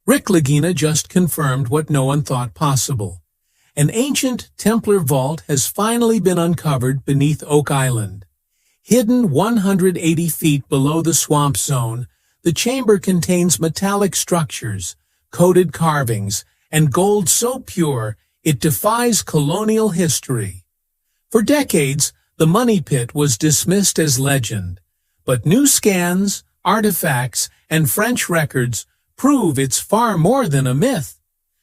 Rick Lagina just confirmed what no one thought possible. An ancient Templar vault has finally been uncovered beneath Oak Island. Hidden 180 feet below the swamp zone, the chamber contains metallic structures, coated carvings, and gold so pure it defies colonial history. For decades, the money pit was dismissed as legend, but new scans, artifacts, and French records prove it's far more than a myth.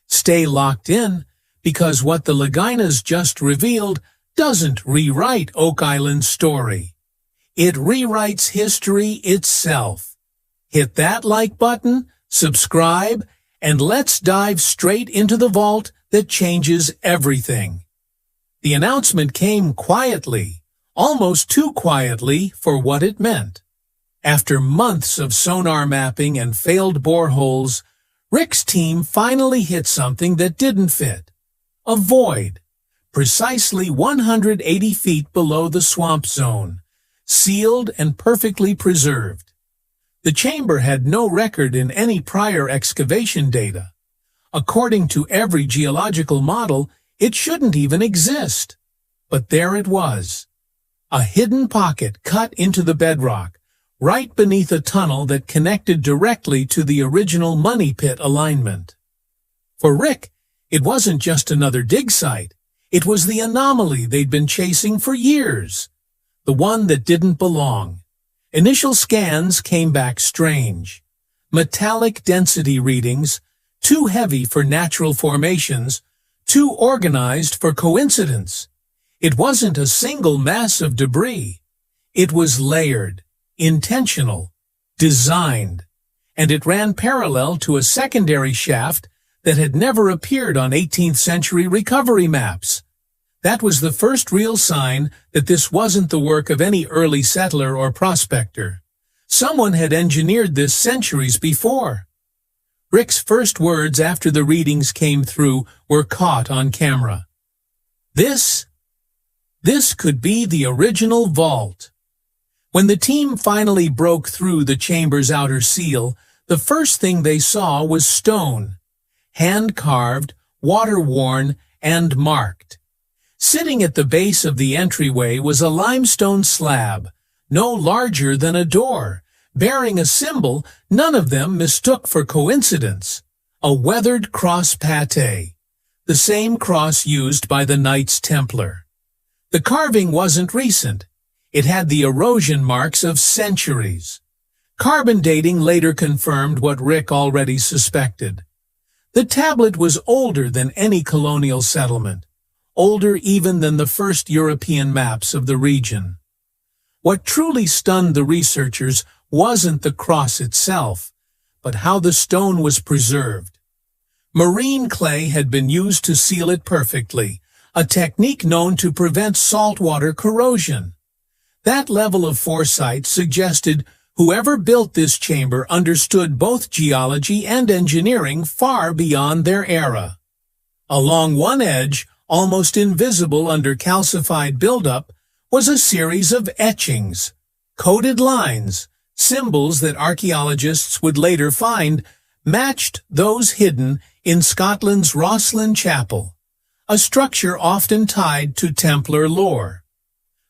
Stay locked in, because what the Laginas just revealed doesn't rewrite Oak Island's story. It rewrites history itself. Hit that like button, subscribe, and let's dive straight into the vault that changes everything. The announcement came quietly, almost too quietly for what it meant. After months of sonar mapping and failed boreholes, Rick's team finally hit something that didn't fit. A void, precisely 180 feet below the swamp zone, sealed and perfectly preserved. The chamber had no record in any prior excavation data. According to every geological model, it shouldn't even exist. But there it was. A hidden pocket cut into the bedrock, right beneath a tunnel that connected directly to the original money pit alignment. For Rick, it wasn't just another dig site. It was the anomaly they'd been chasing for years. The one that didn't belong. Initial scans came back strange. Metallic density readings, too heavy for natural formations, too organized for coincidence. It wasn't a single mass of debris. It was layered, intentional, designed, and it ran parallel to a secondary shaft that had never appeared on 18th century recovery maps. That was the first real sign that this wasn't the work of any early settler or prospector. Someone had engineered this centuries before. Rick's first words after the readings came through were caught on camera. This could be the original vault. When the team finally broke through the chamber's outer seal, the first thing they saw was stone. Hand-carved, water-worn, and marked. Sitting at the base of the entryway was a limestone slab, no larger than a door, bearing a symbol none of them mistook for coincidence, a weathered cross pate, the same cross used by the Knights Templar. The carving wasn't recent. It had the erosion marks of centuries. Carbon dating later confirmed what Rick already suspected. The tablet was older than any colonial settlement, older even than the first European maps of the region. What truly stunned the researchers wasn't the cross itself, but how the stone was preserved. Marine clay had been used to seal it perfectly, a technique known to prevent saltwater corrosion. That level of foresight suggested whoever built this chamber understood both geology and engineering far beyond their era. Along one edge, almost invisible under calcified buildup, was a series of etchings, coded lines, symbols that archaeologists would later find matched those hidden in Scotland's Rosslyn Chapel, a structure often tied to Templar lore.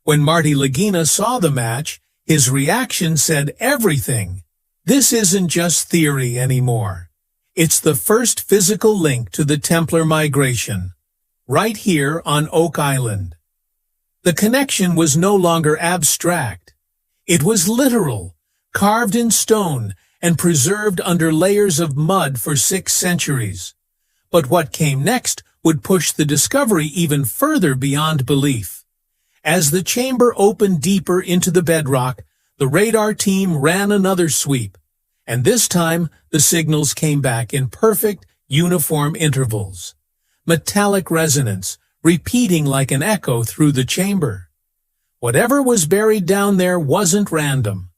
When Marty Lagina saw the match, his reaction said everything. This isn't just theory anymore. It's the first physical link to the Templar migration, right here on Oak Island. The connection was no longer abstract. It was literal, carved in stone and preserved under layers of mud for 6 centuries. But what came next would push the discovery even further beyond belief. As the chamber opened deeper into the bedrock, the radar team ran another sweep, and this time the signals came back in perfect, uniform intervals. Metallic resonance, repeating like an echo through the chamber. Whatever was buried down there wasn't random.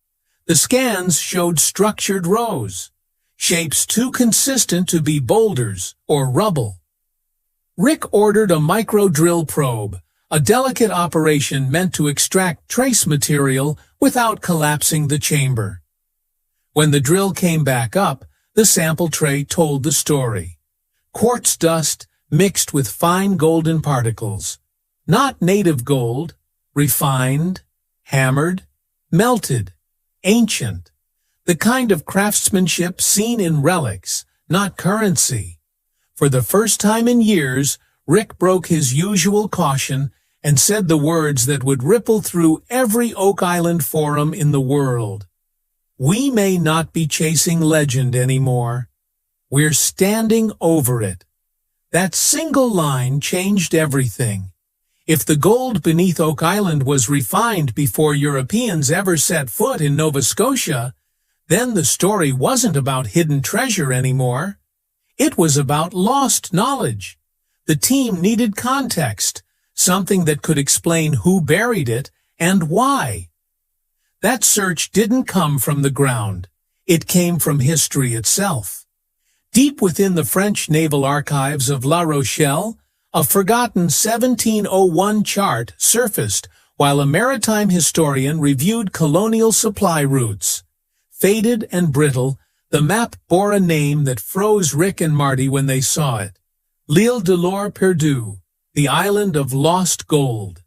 The scans showed structured rows, shapes too consistent to be boulders or rubble. Rick ordered a micro-drill probe, a delicate operation meant to extract trace material without collapsing the chamber. When the drill came back up, The sample tray told the story. Quartz dust mixed with fine golden particles. Not native gold, refined, hammered, melted, ancient. The kind of craftsmanship seen in relics, not currency. For the first time in years, Rick broke his usual caution and said the words that would ripple through every Oak Island forum in the world. We may not be chasing legend anymore. We're standing over it. That single line changed everything. If the gold beneath Oak Island was refined before Europeans ever set foot in Nova Scotia, then the story wasn't about hidden treasure anymore. It was about lost knowledge. The team needed context, something that could explain who buried it and why. That search didn't come from the ground. It came from history itself. Deep within the French naval archives of La Rochelle, a forgotten 1701 chart surfaced while a maritime historian reviewed colonial supply routes. Faded and brittle, the map bore a name that froze Rick and Marty when they saw it. L'Île Del'ore Perdue, the island of lost gold.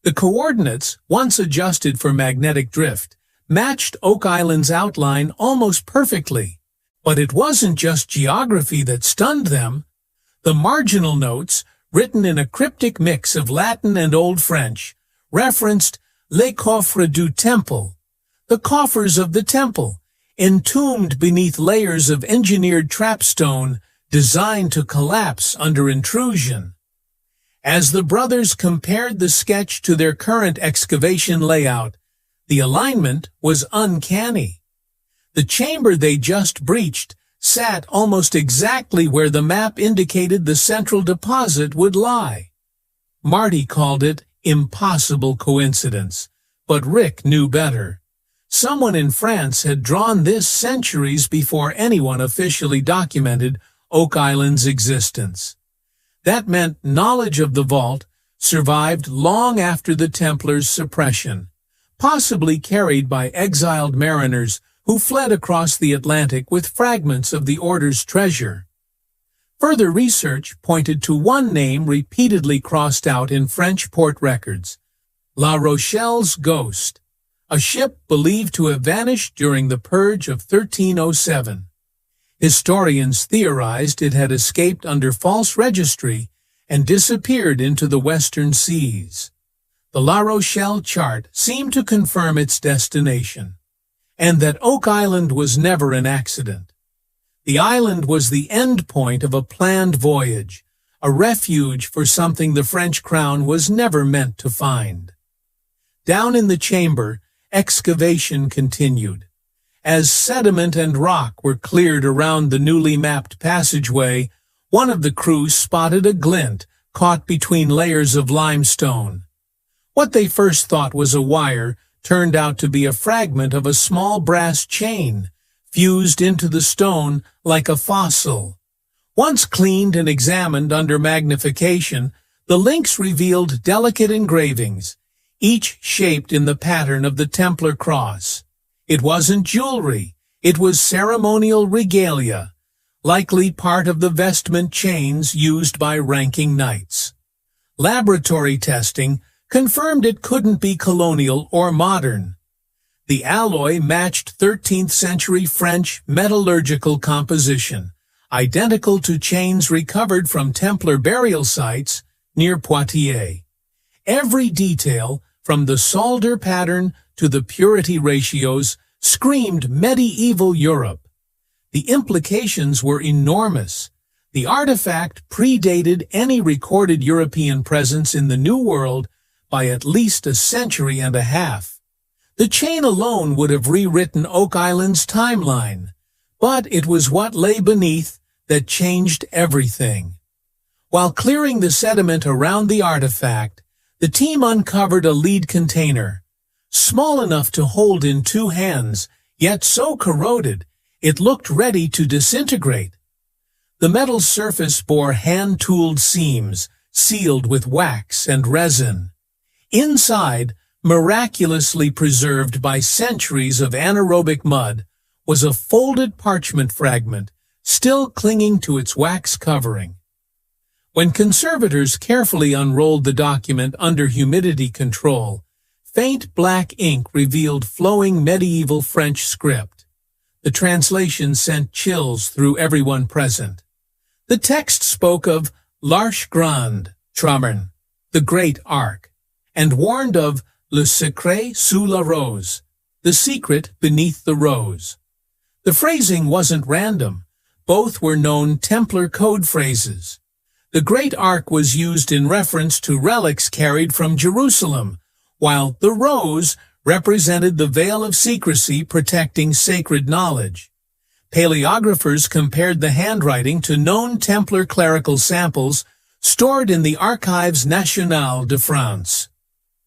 The coordinates, once adjusted for magnetic drift, matched Oak Island's outline almost perfectly. But it wasn't just geography that stunned them. The marginal notes, written in a cryptic mix of Latin and Old French, referenced les coffres du temple, the coffers of the temple, entombed beneath layers of engineered trapstone designed to collapse under intrusion. As the brothers compared the sketch to their current excavation layout, the alignment was uncanny. The chamber they just breached sat almost exactly where the map indicated the central deposit would lie. Marty called it impossible coincidence, but Rick knew better. Someone in France had drawn this centuries before anyone officially documented Oak Island's existence. That meant knowledge of the vault survived long after the Templars' suppression, possibly carried by exiled mariners who fled across the Atlantic with fragments of the Order's treasure. Further research pointed to one name repeatedly crossed out in French port records: La Rochelle's Ghost, a ship believed to have vanished during the Purge of 1307. Historians theorized it had escaped under false registry and disappeared into the western seas. The La Rochelle chart seemed to confirm its destination, and that Oak Island was never an accident. The island was the end point of a planned voyage, a refuge for something the French crown was never meant to find. Down in the chamber, excavation continued. As sediment and rock were cleared around the newly mapped passageway, one of the crew spotted a glint caught between layers of limestone. What they first thought was a wire turned out to be a fragment of a small brass chain, fused into the stone like a fossil. Once cleaned and examined under magnification, the links revealed delicate engravings, each shaped in the pattern of the Templar cross. It wasn't jewelry, it was ceremonial regalia, likely part of the vestment chains used by ranking knights. Laboratory testing confirmed it couldn't be colonial or modern. The alloy matched 13th century French metallurgical composition, identical to chains recovered from Templar burial sites near Poitiers. Every detail, from the solder pattern to the purity ratios, screamed medieval Europe. The implications were enormous. The artifact predated any recorded European presence in the New World by at least a century and a half. The chain alone would have rewritten Oak Island's timeline, but it was what lay beneath that changed everything. While clearing the sediment around the artifact, the team uncovered a lead container, small enough to hold in two hands, yet so corroded it looked ready to disintegrate. The metal surface bore hand-tooled seams, sealed with wax and resin. Inside, miraculously preserved by centuries of anaerobic mud, was a folded parchment fragment, still clinging to its wax covering. When conservators carefully unrolled the document under humidity control, faint black ink revealed flowing medieval French script. The translation sent chills through everyone present. The text spoke of l'Arche Grande, Trammern, the Great Ark, and warned of le secret sous la rose, the secret beneath the rose. The phrasing wasn't random. Both were known Templar code phrases. The Great Ark was used in reference to relics carried from Jerusalem, while the rose represented the veil of secrecy protecting sacred knowledge. Paleographers compared the handwriting to known Templar clerical samples stored in the Archives Nationales de France.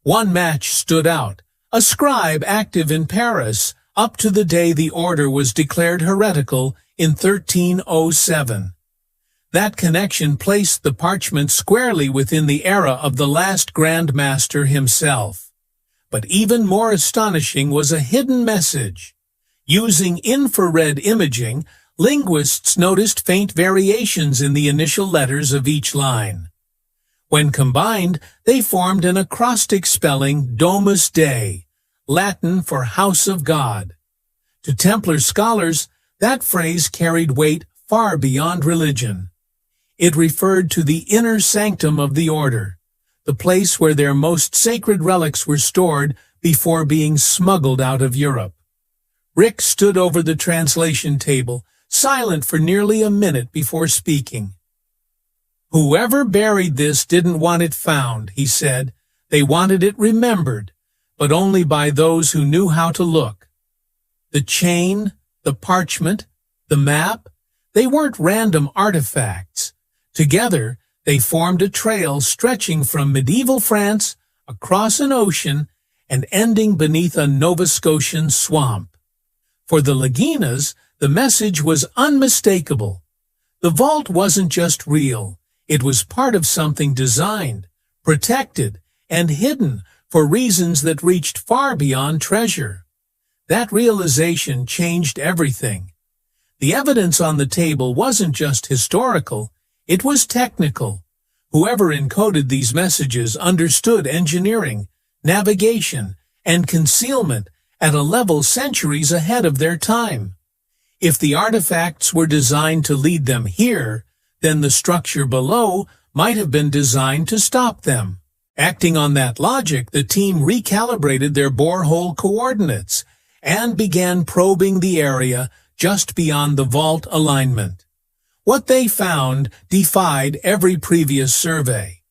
One match stood out, a scribe active in Paris up to the day the order was declared heretical in 1307. That connection placed the parchment squarely within the era of the last Grand Master himself. But even more astonishing was a hidden message. Using infrared imaging, linguists noticed faint variations in the initial letters of each line. When combined, they formed an acrostic spelling Domus Dei, Latin for House of God. To Templar scholars, that phrase carried weight far beyond religion. It referred to the inner sanctum of the order, the place where their most sacred relics were stored before being smuggled out of Europe. Rick stood over the translation table, silent for nearly a minute before speaking. "Whoever buried this didn't want it found," he said. "They wanted it remembered, but only by those who knew how to look. The chain, the parchment, the map, they weren't random artifacts. Together, they formed a trail stretching from medieval France across an ocean and ending beneath a Nova Scotian swamp. For the Laginas, the message was unmistakable. The vault wasn't just real. It was part of something designed, protected, and hidden for reasons that reached far beyond treasure. That realization changed everything. The evidence on the table wasn't just historical, it was technical. Whoever encoded these messages understood engineering, navigation, and concealment at a level centuries ahead of their time. If the artifacts were designed to lead them here, then the structure below might have been designed to stop them. Acting on that logic, the team recalibrated their borehole coordinates and began probing the area just beyond the vault alignment. What they found defied every previous survey.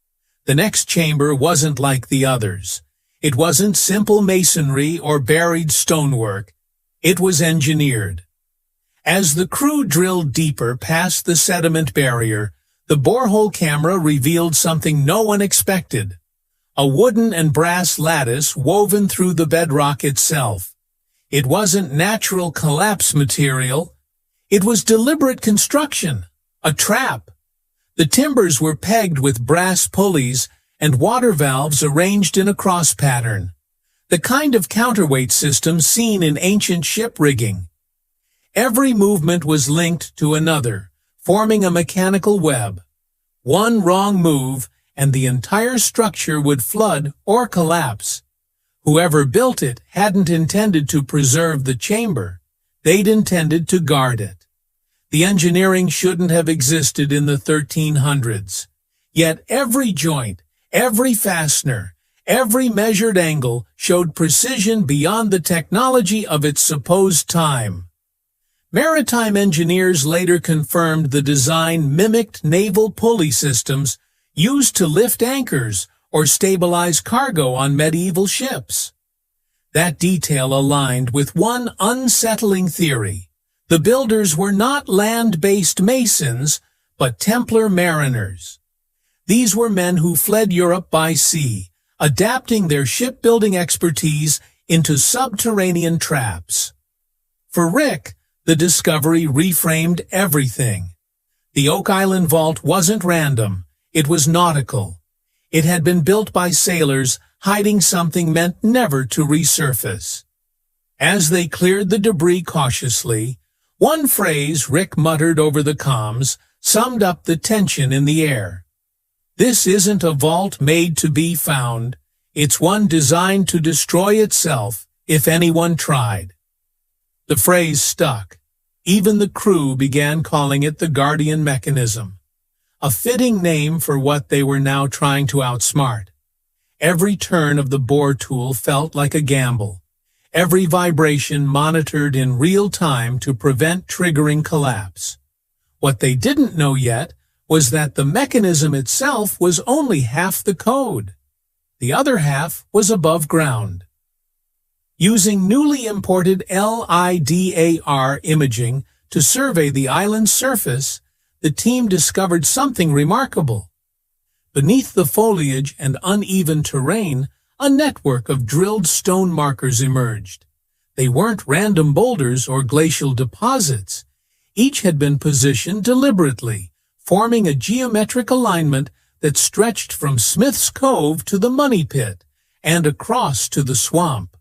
The next chamber wasn't like the others. It wasn't simple masonry or buried stonework. It was engineered. As the crew drilled deeper past the sediment barrier, the borehole camera revealed something no one expected. A wooden and brass lattice woven through the bedrock itself. It wasn't natural collapse material. It was deliberate construction, a trap. The timbers were pegged with brass pulleys and water valves arranged in a cross pattern, the kind of counterweight system seen in ancient ship rigging. Every movement was linked to another, forming a mechanical web. One wrong move, and the entire structure would flood or collapse. Whoever built it hadn't intended to preserve the chamber. They'd intended to guard it. The engineering shouldn't have existed in the 1300s. Yet every joint, every fastener, every measured angle showed precision beyond the technology of its supposed time. Maritime engineers later confirmed the design mimicked naval pulley systems used to lift anchors or stabilize cargo on medieval ships. That detail aligned with one unsettling theory. The builders were not land-based masons, but Templar mariners. These were men who fled Europe by sea, adapting their shipbuilding expertise into subterranean traps. For Rick, the discovery reframed everything. The Oak Island vault wasn't random, it was nautical. It had been built by sailors hiding something meant never to resurface. As they cleared the debris cautiously, one phrase Rick muttered over the comms summed up the tension in the air. "This isn't a vault made to be found. It's one designed to destroy itself if anyone tried." The phrase stuck. Even the crew began calling it the Guardian Mechanism, a fitting name for what they were now trying to outsmart. Every turn of the bore tool felt like a gamble, every vibration monitored in real time to prevent triggering collapse. What they didn't know yet was that the mechanism itself was only half the code. The other half was above ground. Using newly imported LIDAR imaging to survey the island's surface, the team discovered something remarkable. Beneath the foliage and uneven terrain, a network of drilled stone markers emerged. They weren't random boulders or glacial deposits. Each had been positioned deliberately, forming a geometric alignment that stretched from Smith's Cove to the Money Pit and across to the swamp.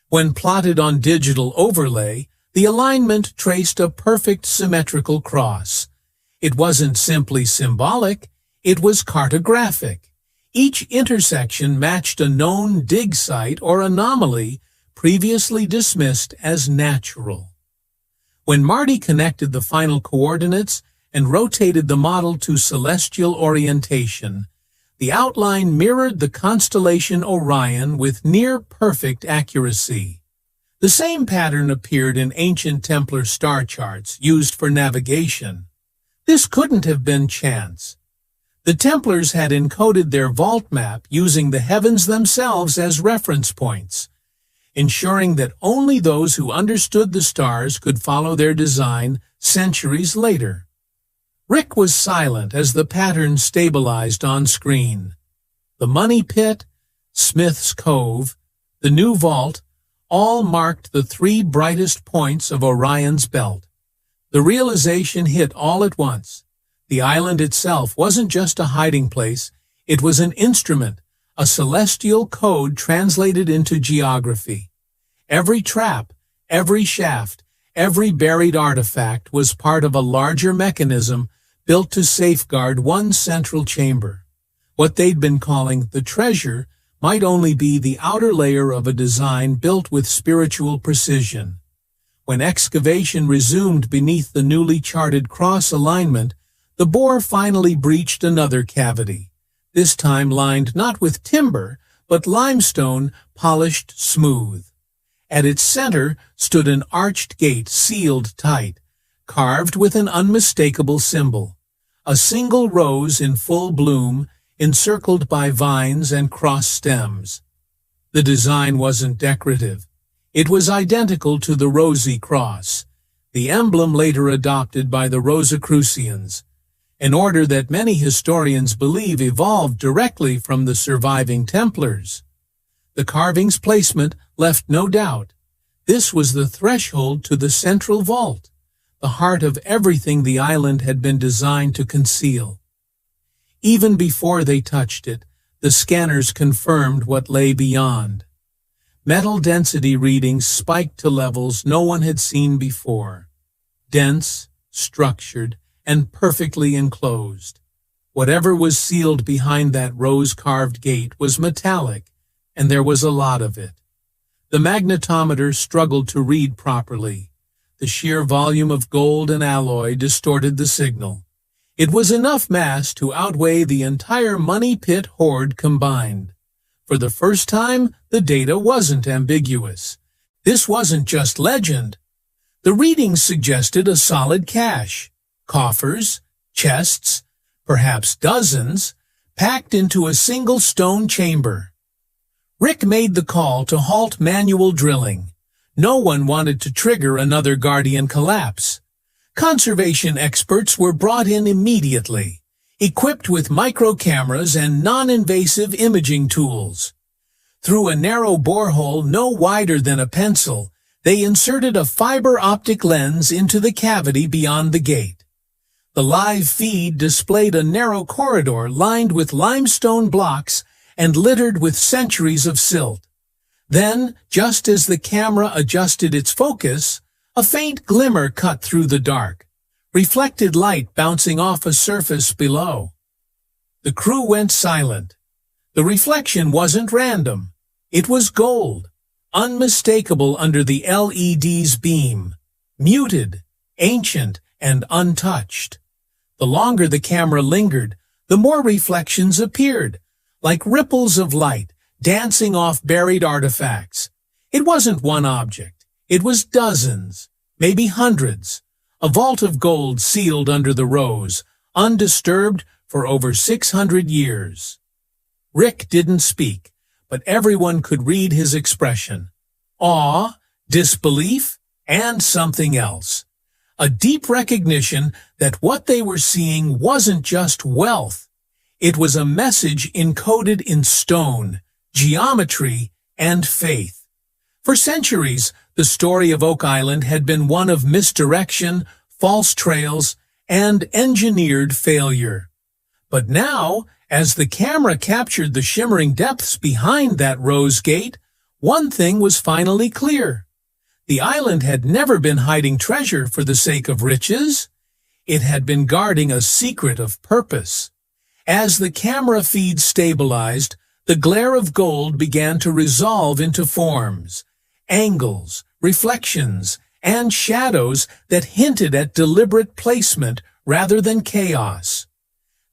When plotted on digital overlay, the alignment traced a perfect symmetrical cross. It wasn't simply symbolic, it was cartographic. Each intersection matched a known dig site or anomaly previously dismissed as natural. When Marty connected the final coordinates and rotated the model to celestial orientation, the outline mirrored the constellation Orion with near-perfect accuracy. The same pattern appeared in ancient Templar star charts used for navigation. This couldn't have been chance. The Templars had encoded their vault map using the heavens themselves as reference points, ensuring that only those who understood the stars could follow their design centuries later. Rick was silent as the pattern stabilized on screen. The Money Pit, Smith's Cove, the new vault, all marked the three brightest points of Orion's belt. The realization hit all at once. The island itself wasn't just a hiding place, it was an instrument, a celestial code translated into geography. Every trap, every shaft, every buried artifact was part of a larger mechanism built to safeguard one central chamber. What they'd been calling the treasure might only be the outer layer of a design built with spiritual precision. When excavation resumed beneath the newly charted cross alignment, the bore finally breached another cavity, this time lined not with timber, but limestone polished smooth. At its center stood an arched gate sealed tight, carved with an unmistakable symbol, a single rose in full bloom, encircled by vines and cross stems. The design wasn't decorative. It was identical to the Rosy Cross, the emblem later adopted by the Rosicrucians, an order that many historians believe evolved directly from the surviving Templars. The carving's placement left no doubt. This was the threshold to the central vault, the heart of everything the island had been designed to conceal. Even before they touched it, the scanners confirmed what lay beyond. Metal density readings spiked to levels no one had seen before. Dense, structured, and perfectly enclosed. Whatever was sealed behind that rose-carved gate was metallic, and there was a lot of it. The magnetometer struggled to read properly. The sheer volume of gold and alloy distorted the signal. It was enough mass to outweigh the entire Money Pit hoard combined. For the first time, the data wasn't ambiguous. This wasn't just legend. The readings suggested a solid cache. Coffers, chests, perhaps dozens, packed into a single stone chamber. Rick made the call to halt manual drilling. No one wanted to trigger another Guardian collapse. Conservation experts were brought in immediately, equipped with micro-cameras and non-invasive imaging tools. Through a narrow borehole no wider than a pencil, they inserted a fiber optic lens into the cavity beyond the gate. The live feed displayed a narrow corridor lined with limestone blocks and littered with centuries of silt. Then, just as the camera adjusted its focus, a faint glimmer cut through the dark, reflected light bouncing off a surface below. The crew went silent. The reflection wasn't random. It was gold, unmistakable under the LED's beam, muted, ancient, and untouched. The longer the camera lingered, the more reflections appeared, like ripples of light, dancing off buried artifacts. It wasn't one object. It was dozens, maybe hundreds. A vault of gold sealed under the rose, undisturbed for over 600 years. Rick didn't speak, but everyone could read his expression. Awe, disbelief, and something else. A deep recognition that what they were seeing wasn't just wealth. It was a message encoded in stone, geometry, and faith. For centuries, the story of Oak Island had been one of misdirection, false trails, and engineered failure. But now, as the camera captured the shimmering depths behind that rose gate, one thing was finally clear. The island had never been hiding treasure for the sake of riches. It had been guarding a secret of purpose. As the camera feed stabilized, the glare of gold began to resolve into forms, angles, reflections, and shadows that hinted at deliberate placement rather than chaos.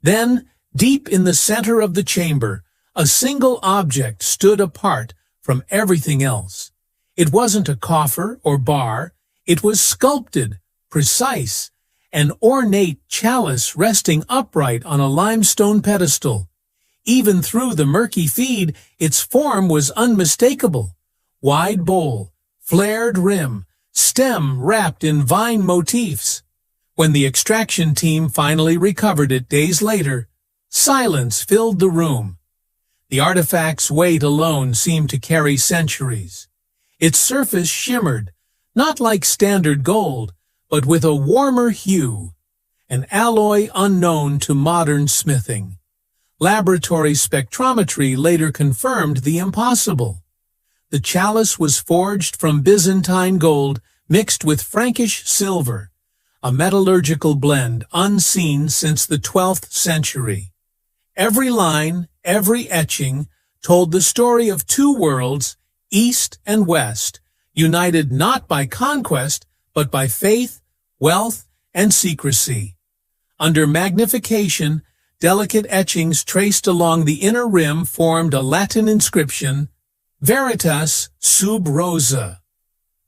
Then, deep in the center of the chamber, a single object stood apart from everything else. It wasn't a coffer or bar. It was sculpted, precise, an ornate chalice resting upright on a limestone pedestal. Even through the murky feed, its form was unmistakable. Wide bowl, flared rim, stem wrapped in vine motifs. When the extraction team finally recovered it days later, silence filled the room. The artifact's weight alone seemed to carry centuries. Its surface shimmered, not like standard gold, but with a warmer hue, an alloy unknown to modern smithing. Laboratory spectrometry later confirmed the impossible. The chalice was forged from Byzantine gold mixed with Frankish silver, a metallurgical blend unseen since the 12th century. Every line, every etching, told the story of two worlds, East and West, united not by conquest, but by faith, wealth, and secrecy. Under magnification, delicate etchings traced along the inner rim formed a Latin inscription, Veritas sub rosa,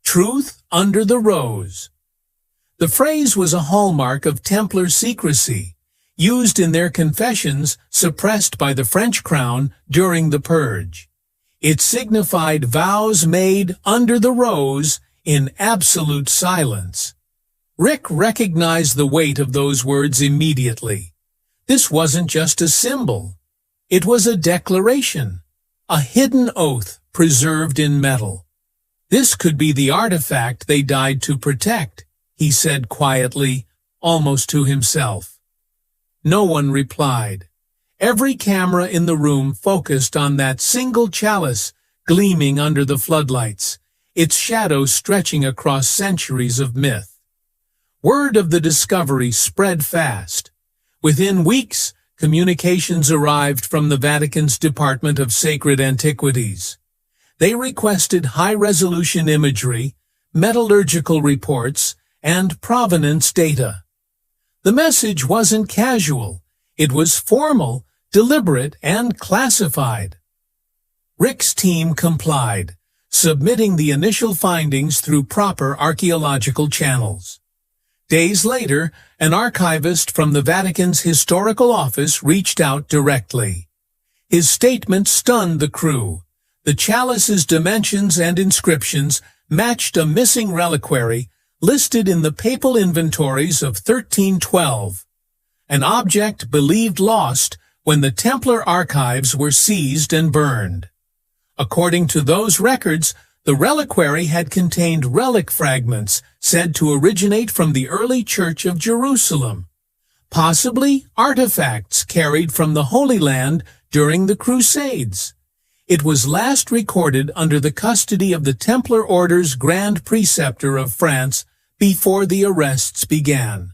truth under the rose. The phrase was a hallmark of Templar secrecy, used in their confessions suppressed by the French crown during the Purge. It signified vows made under the rose in absolute silence. Rick recognized the weight of those words immediately. This wasn't just a symbol. It was a declaration, a hidden oath preserved in metal. This could be the artifact they died to protect, he said quietly, almost to himself. No one replied. Every camera in the room focused on that single chalice gleaming under the floodlights, its shadow stretching across centuries of myth. Word of the discovery spread fast. Within weeks, communications arrived from the Vatican's Department of Sacred Antiquities. They requested high-resolution imagery, metallurgical reports, and provenance data. The message wasn't casual. It was formal, deliberate, and classified. Rick's team complied, submitting the initial findings through proper archaeological channels. Days later, an archivist from the Vatican's historical office reached out directly. His statement stunned the crew. The chalice's dimensions and inscriptions matched a missing reliquary listed in the papal inventories of 1312, an object believed lost when the Templar archives were seized and burned. According to those records, the reliquary had contained relic fragments said to originate from the early Church of Jerusalem, possibly artifacts carried from the Holy Land during the Crusades. It was last recorded under the custody of the Templar Order's Grand Preceptor of France before the arrests began.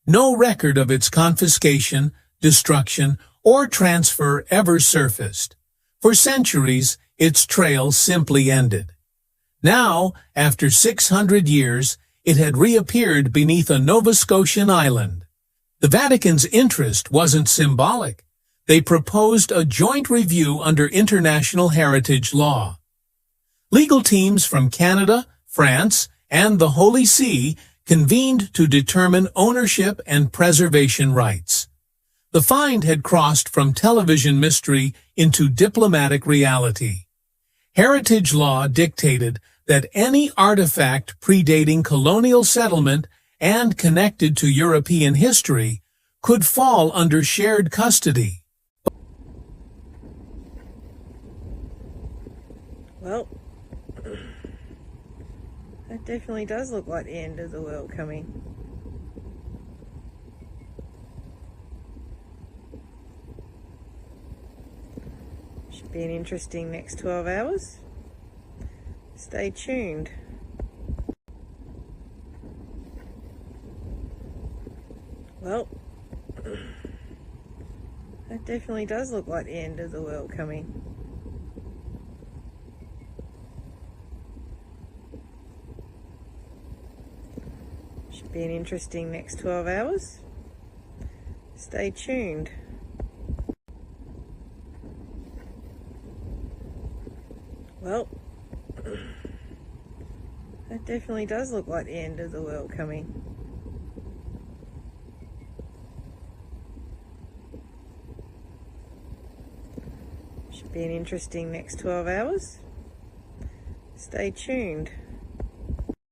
No record of its confiscation, destruction, or transfer ever surfaced. For centuries, its trail simply ended. Now, after 600 years, it had reappeared beneath a Nova Scotian island. The Vatican's interest wasn't symbolic. They proposed a joint review under international heritage law. Legal teams from Canada, France, and the Holy See convened to determine ownership and preservation rights. The find had crossed from television mystery into diplomatic reality. Heritage law dictated that any artifact predating colonial settlement and connected to European history could fall under shared custody. Well, that definitely does look like the end of the world coming. Should be an interesting next 12 hours. Stay tuned. Well, that definitely does look like the end of the world coming. Should be an interesting next 12 hours. Stay tuned. Well, that definitely does look like the end of the world coming. Should be an interesting next 12 hours. Stay tuned.